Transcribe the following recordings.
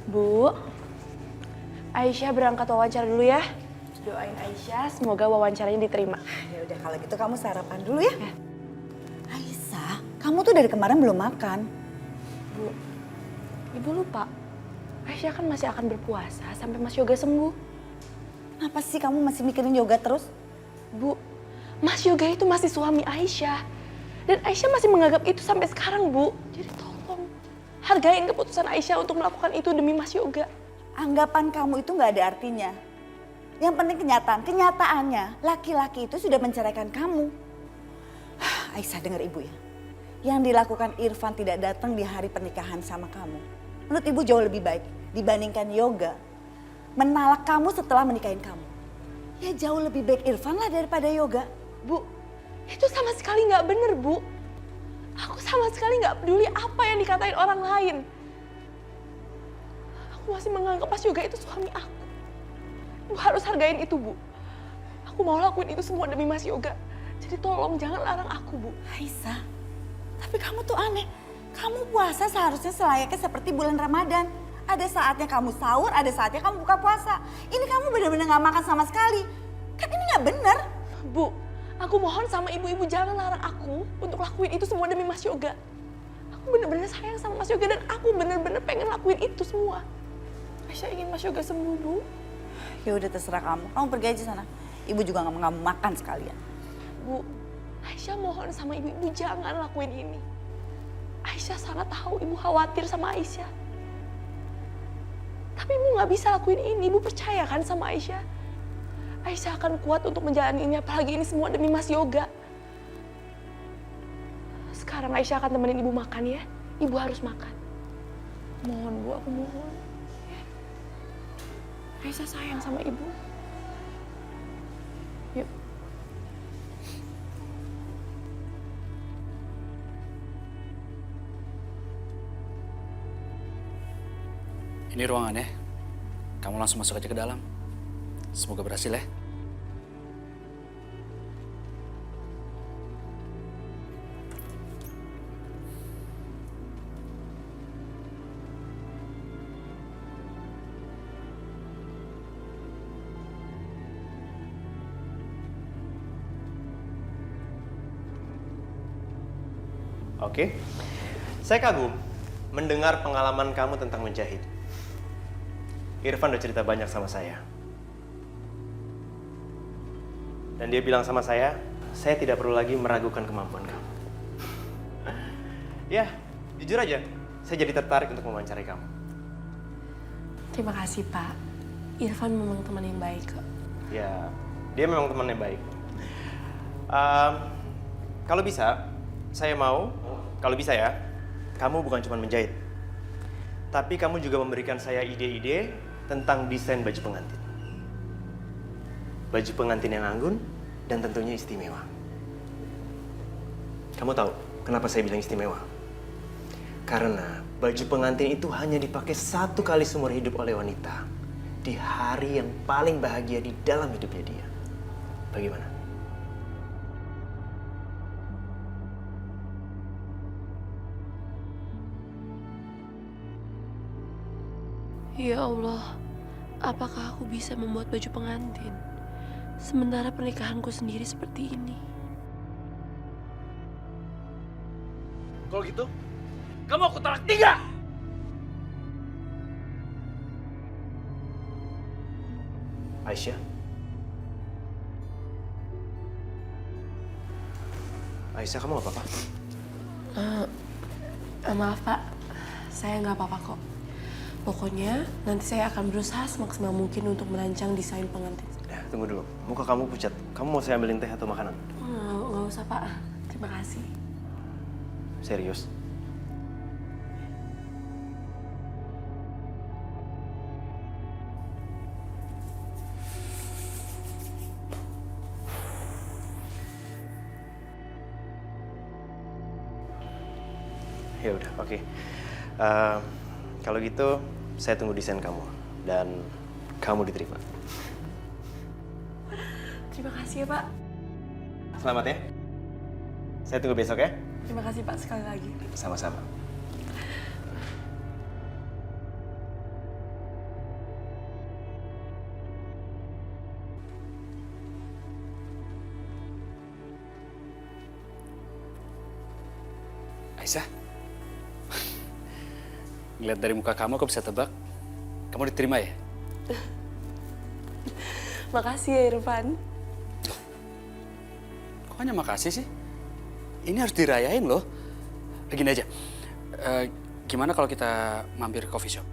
Bu, Aisyah berangkat wawancara dulu ya. Doain Aisyah, semoga wawancaranya diterima. Ya udah kalau gitu kamu sarapan dulu ya. Aisyah, kamu tuh dari kemarin belum makan. Bu, Ibu lupa, Aisyah kan masih akan berpuasa sampai Mas Yoga sembuh. Kenapa sih kamu masih mikirin yoga terus? Bu, Mas Yoga itu masih suami Aisyah. Dan Aisyah masih menganggap itu sampai sekarang, Bu. Jadi tolong, hargain keputusan Aisyah untuk melakukan itu demi Mas Yoga. Anggapan kamu itu nggak ada artinya. Yang penting kenyataan. Kenyataannya laki-laki itu sudah menceraikan kamu. Aisyah dengar ibu ya. Yang dilakukan Irfan tidak datang di hari pernikahan sama kamu. Menurut ibu jauh lebih baik dibandingkan Yoga menalak kamu setelah menikahin kamu. Ya jauh lebih baik Irfan lah daripada Yoga. Bu, itu sama sekali nggak bener, Bu. Aku sama sekali nggak peduli apa yang dikatain orang lain. Aku masih menganggap Mas Yoga itu suami aku. Ibu harus hargain itu, Bu. Aku mau lakuin itu semua demi Mas Yoga. Jadi tolong jangan larang aku, Bu. Aisyah, tapi kamu tuh aneh. Kamu puasa seharusnya selayaknya seperti bulan Ramadan. Ada saatnya kamu sahur, ada saatnya kamu buka puasa. Ini kamu benar-benar gak makan sama sekali. Kan ini gak bener. Bu, aku mohon sama ibu-ibu jangan larang aku untuk lakuin itu semua demi Mas Yoga. Aku bener-bener sayang sama Mas Yoga dan aku bener-bener pengen lakuin itu semua. Aisyah ingin Mas Yoga sembuh, Bu. Ya udah terserah kamu. Kamu pergi aja sana. Ibu juga gak mau makan sekalian. Bu, Aisyah mohon sama ibu-ibu jangan lakuin ini. Aisyah sangat tahu ibu khawatir sama Aisyah. Tapi ibu gak bisa lakuin ini, ibu percaya kan sama Aisyah? Aisyah akan kuat untuk menjalani ini, apalagi ini semua demi Mas Yoga. Sekarang Aisyah akan temenin ibu makan ya. Ibu harus makan. Mohon Bu, aku mohon. Aisyah sayang sama ibu. Yuk. Ini ruangannya. Kamu langsung masuk aja ke dalam. Semoga berhasil ya. Oke, saya kagum mendengar pengalaman kamu tentang menjahit. Irfan udah cerita banyak sama saya. Dan dia bilang sama saya tidak perlu lagi meragukan kemampuan kamu. Ya, jujur aja, saya jadi tertarik untuk mewawancarai kamu. Terima kasih Pak. Irfan memang teman yang baik kok. Ya, dia memang teman yang baik. Kalau bisa, saya mau, kalau bisa ya, kamu bukan cuma menjahit. Tapi kamu juga memberikan saya ide-ide tentang desain baju pengantin. Baju pengantin yang anggun dan tentunya istimewa. Kamu tahu kenapa saya bilang istimewa? Karena baju pengantin itu hanya dipakai satu kali seumur hidup oleh wanita. Di hari yang paling bahagia di dalam hidupnya dia. Bagaimana? Ya Allah, apakah aku bisa membuat baju pengantin? Sementara pernikahanku sendiri seperti ini. Kalau gitu, kamu aku talak 3. Aisyah? Aisyah, kamu gak apa-apa? Maaf Pak, saya nggak apa-apa kok. Pokoknya nanti saya akan berusaha semaksimal mungkin untuk merancang desain pengantin. Ya, tunggu dulu. Muka kamu pucat. Kamu mau saya ambilin teh atau makanan? Nggak usah Pak, terima kasih. Serius? Ya udah, oke. Kalau gitu, saya tunggu desain kamu dan kamu diterima. Terima kasih ya Pak. Selamat ya. Saya tunggu besok ya. Terima kasih Pak sekali lagi. Sama-sama. Aisyah, ngeliat dari muka kamu, aku bisa tebak. Kamu diterima ya? Makasih ya Irfan. Kok hanya makasih sih? Ini harus dirayain loh. Gini aja, gimana kalau kita mampir coffee shop?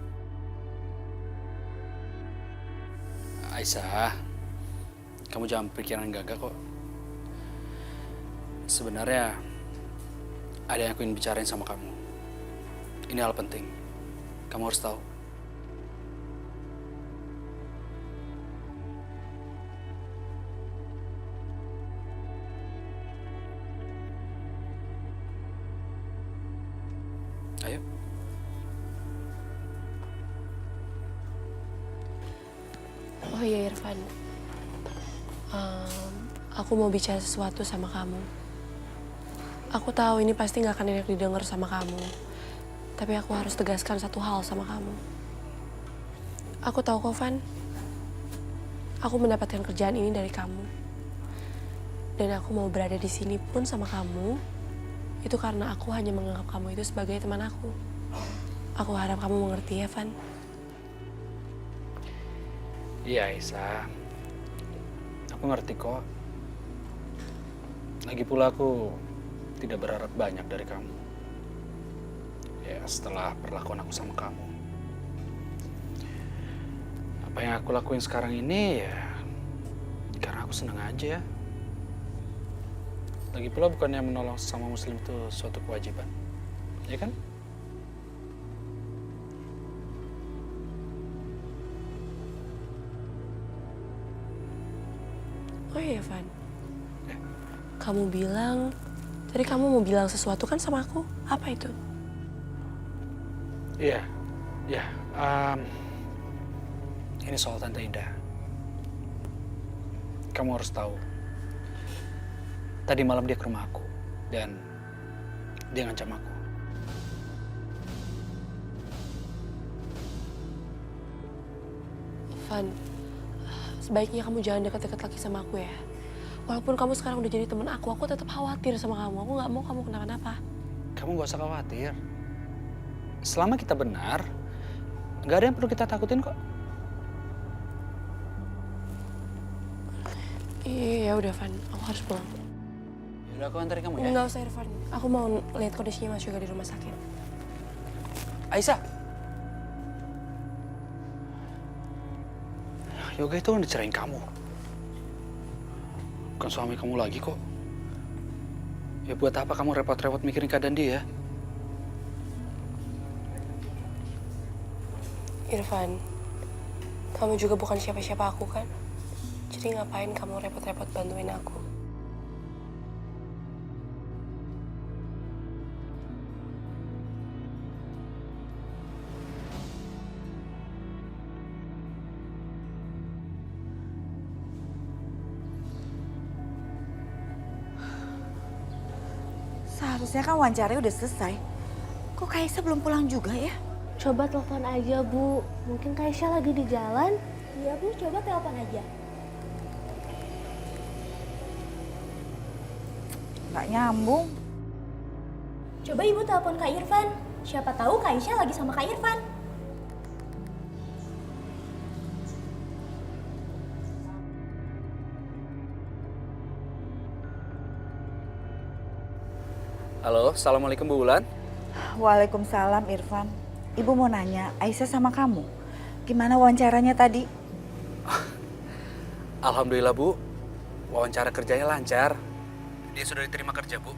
Aisyah, kamu jangan pikiran gagah kok. Sebenarnya ada yang aku ingin bicarain sama kamu. Ini hal penting. Kamu harus tahu. Ayo. Oh iya Irfan, aku mau bicara sesuatu sama kamu. Aku tahu ini pasti gak akan enak didengar sama kamu. Tapi aku harus tegaskan satu hal sama kamu. Aku tahu kok, Van. Aku mendapatkan kerjaan ini dari kamu. Dan aku mau berada di sini pun sama kamu, itu karena aku hanya menganggap kamu itu sebagai teman aku. Aku harap kamu mengerti ya, Van. Iya, Aisyah. Aku ngerti kok. Lagi pula aku tidak berharap banyak dari kamu. Ya, setelah perlakuan aku sama kamu. Apa yang aku lakuin sekarang ini ya karena aku senang aja. Lagi pula bukannya menolong sesama muslim itu suatu kewajiban. Ya kan? Oh iya, Van. Ya. Kamu bilang, tadi kamu mau bilang sesuatu kan sama aku? Apa itu? Iya, iya. Ini soal Tante Indah. Kamu harus tahu. Tadi malam dia ke rumah aku dan dia ngancam aku. Van, sebaiknya kamu jangan dekat-dekat lagi sama aku ya. Walaupun kamu sekarang udah jadi teman aku tetap khawatir sama kamu. Aku nggak mau kamu kenapa-napa. Kamu gak usah khawatir. Selama kita benar, gak ada yang perlu kita takutin kok. Iya, udah Van. Aku harus pulang. Yaudah, aku antarin kamu ya. Nggak usah, Irfan. Aku mau lihat kondisinya Mas Yoga di rumah sakit. Aisyah. Yoga itu udah cerain kamu. Bukan suami kamu lagi kok. Ya buat apa kamu repot-repot mikirin keadaan dia? Irfan, kamu juga bukan siapa-siapa aku kan? Jadi ngapain kamu repot-repot bantuin aku? Seharusnya kan wawancaranya udah selesai. Kok Kaisa belum pulang juga ya? Coba telepon aja, Bu. Mungkin Kaisya lagi di jalan. Iya, Bu. Coba telepon aja. Nggak nyambung. Coba Ibu telepon Kak Irfan. Siapa tahu Kaisya lagi sama Kak Irfan. Halo, Assalamualaikum Bu Wulan. Waalaikumsalam Irfan. Ibu mau nanya, Aisyah sama kamu. Gimana wawancaranya tadi? Alhamdulillah Bu, wawancara kerjanya lancar. Dia sudah diterima kerja Bu.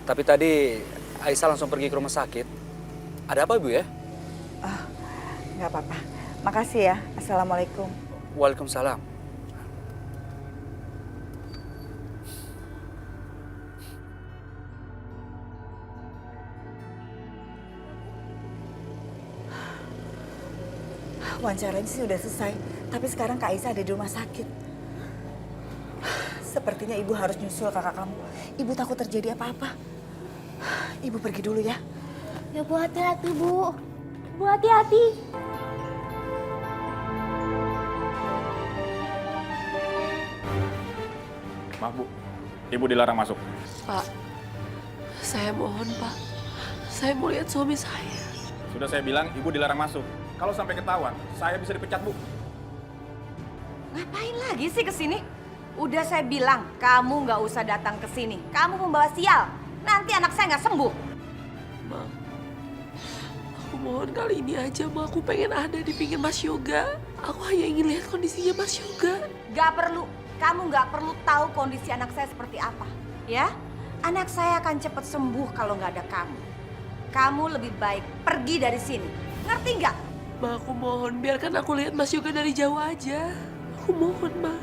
Tapi tadi Aisyah langsung pergi ke rumah sakit. Ada apa Bu ya? Nggak apa-apa. Makasih ya. Assalamualaikum. Waalaikumsalam. Wawancaranya sih udah selesai. Tapi sekarang Kak Aisyah ada di rumah sakit. Sepertinya ibu harus nyusul kakak kamu. Ibu takut terjadi apa-apa. Ibu pergi dulu ya. Ya, Bu, hati-hati, Bu. Bu, hati-hati. Maaf Bu, Ibu dilarang masuk. Pak, Saya mohon, Pak. Saya mau lihat suami saya. Sudah saya bilang ibu dilarang masuk. Kalau sampai ketahuan, saya bisa dipecat, Bu. Ngapain lagi sih ke sini? Udah saya bilang, kamu nggak usah datang ke sini. Kamu membawa sial. Nanti anak saya nggak sembuh. Ma, aku mohon kali ini aja, Ma. Aku pengen ada di pinggir Mas Yoga. Aku hanya ingin lihat kondisinya Mas Yoga. Gak perlu. Kamu nggak perlu tahu kondisi anak saya seperti apa. Ya? Anak saya akan cepat sembuh kalau nggak ada kamu. Kamu lebih baik pergi dari sini. Ngerti nggak? Ma, aku mohon biarkan aku lihat Mas Yoga dari jauh aja. Aku mohon, Ma.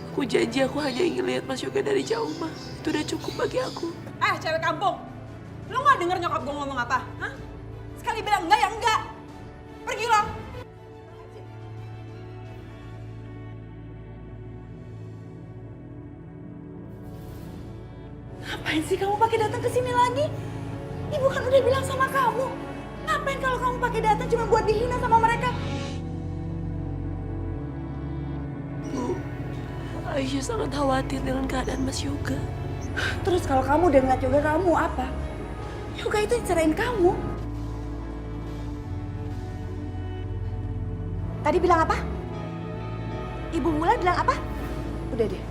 Aku janji aku hanya ingin lihat Mas Yoga dari jauh, Ma. Itu udah cukup bagi aku. Cewek kampung. Lo gak denger nyokap gue ngomong apa? Hah? Sekali bilang enggak ya enggak. Pergi lo. Ngapain sih kamu pakai datang ke sini lagi? Ibu kan udah bilang sama kamu. Ngapain kalau kamu pakai datang cuma buat dihina sama mereka? Bu, Aisyah sangat khawatir dengan keadaan Mas Yoga. Terus kalau kamu udah ngeliat Yoga, kamu apa? Yoga itu cerain kamu. Tadi bilang apa? Ibu Wulan bilang apa? Udah deh,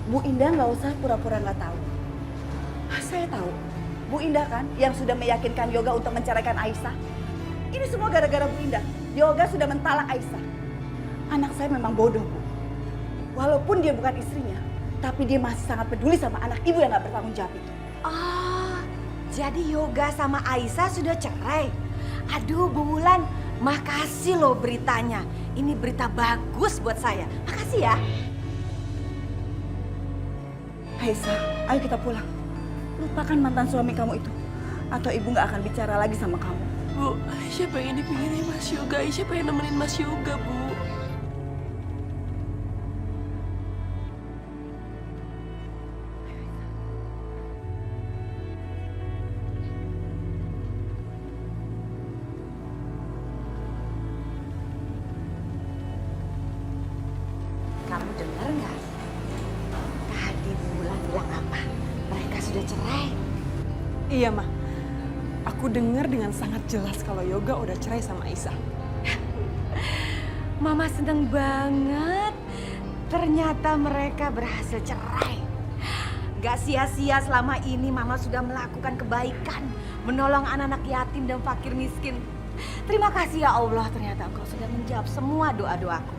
Bu Indah nggak usah pura-pura nggak tahu. Saya tahu, Bu Indah kan yang sudah meyakinkan Yoga untuk menceraikan Aisyah. Ini semua gara-gara Bu Indah. Yoga sudah mentalak Aisyah. Anak saya memang bodoh, Bu. Walaupun dia bukan istrinya, tapi dia masih sangat peduli sama anak ibu yang nggak bertanggung jawab itu. Oh, jadi Yoga sama Aisyah sudah cerai. Aduh, Bu Wulan, makasih loh beritanya. Ini berita bagus buat saya. Makasih ya. Aisyah, ayo kita pulang. Lupakan mantan suami kamu itu. Atau ibu nggak akan bicara lagi sama kamu. Bu, Aisyah pengen di pinggirnya Mas Yoga. Aisyah pengen nemenin Mas Yoga, Bu. Kamu dengar nggak? Tadi Bulan bilang apa? Mereka sudah cerai. Iya, Ma. Aku dengar dengan sangat jelas kalau Yoga udah cerai sama Aisyah. Mama seneng banget. Ternyata mereka berhasil cerai. Gak sia-sia selama ini Mama sudah melakukan kebaikan. Menolong anak-anak yatim dan fakir miskin. Terima kasih ya Allah, ternyata Engkau sudah menjawab semua doa-doaku.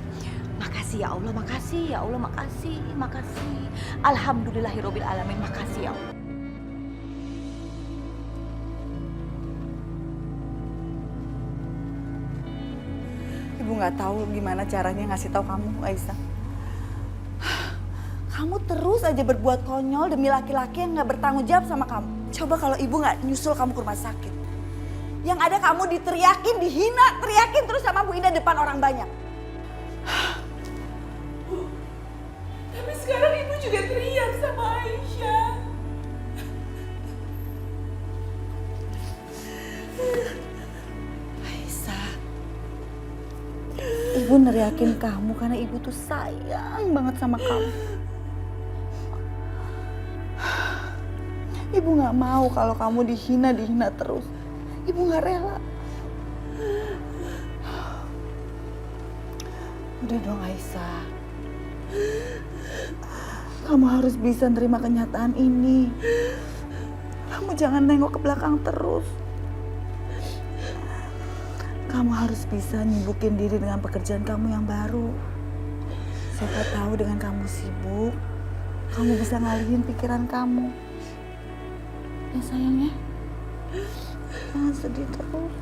Makasih ya Allah, makasih ya Allah, makasih, makasih. Alhamdulillahirobbil alamin, makasih ya Allah. Ibu nggak tahu gimana caranya ngasih tahu kamu, Aisyah. Kamu terus aja berbuat konyol demi laki-laki yang nggak bertanggung jawab sama kamu. Coba kalau ibu nggak nyusul kamu ke rumah sakit. Yang ada kamu diteriakin, dihina, teriakin terus sama Bu Indah depan orang banyak. Tapi sekarang ibu juga teriak sama Aisyah. Aisyah, ibu neriakin kamu karena ibu tuh sayang banget sama kamu. Ibu nggak mau kalau kamu dihina terus. Ibu nggak rela. Udah dong Aisyah. Kamu harus bisa nerima kenyataan ini. Kamu jangan nengok ke belakang terus. Kamu harus bisa nyibukin diri dengan pekerjaan kamu yang baru. Siapa tahu dengan kamu sibuk, kamu bisa ngalihin pikiran kamu. Ya sayang ya, jangan sedih terus.